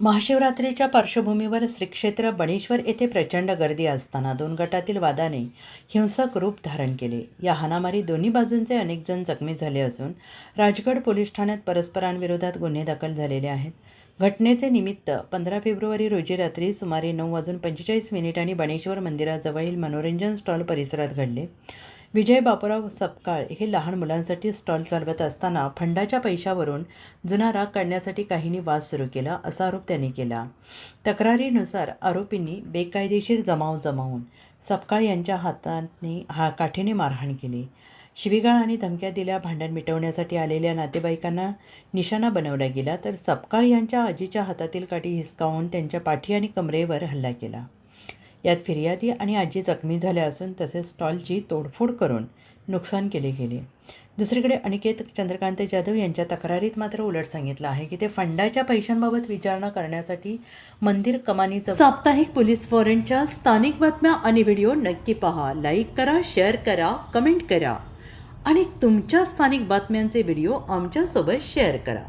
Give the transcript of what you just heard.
महाशिवरात्रीच्या पार्श्वभूमीवर श्रीक्षेत्र बणेश्वर येथे प्रचंड गर्दी असताना दोन गटातील वादाने हिंसक रूप धारण केले. या हाणामारी दोन्ही बाजूंचे अनेक जण जखमी झाले असून राजगड पोलीस ठाण्यात परस्परांविरोधात गुन्हे दाखल झालेले आहेत. घटनेचे निमित्त 15 फेब्रुवारी रोजी रात्री सुमारे 9:45 बणेश्वर मंदिराजवळील मनोरंजन स्टॉल परिसरात घडले. विजय बापूराव सपकाळ हे लहान मुलांसाठी स्टॉल चालवत असताना फंडाच्या पैशावरून जुना राग काढण्यासाठी काहींनी वाद सुरू केला असा आरोप त्यांनी केला. तक्रारीनुसार आरोपींनी बेकायदेशीर जमाव जमावून सपकाळ यांच्या हाताने काठीने मारहाण केली. शिवीगाळ आणि धमक्या दिल्या. भांडण मिटवण्यासाठी आलेल्या नातेवाईकांना निशाणा बनवला गेला तर सपकाळ यांच्या आजीच्या हातातील काठी हिसकावून त्यांच्या पाठी आणि कमरेवर हल्ला केला. यात फिर्यादी आणि आजी जखमी झाल्या असून तसेच स्टॉलची तोडफोड करून नुकसान केले गेले. दुसरीकडे अनिकेत चंद्रकांत जाधव यांच्या तक्रारीत मात्र उलट सांगितलं आहे की ते फंडाच्या पैशांबाबत विचारणा करण्यासाठी मंदिर कमानीचं साप्ताहिक पोलीस वॉरंटच्या स्थानिक बातम्या आणि व्हिडिओ नक्की पहा. लाईक करा, शेअर करा, कमेंट करा आणि तुमच्या स्थानिक बातम्यांचे व्हिडिओ आमच्यासोबत शेअर करा.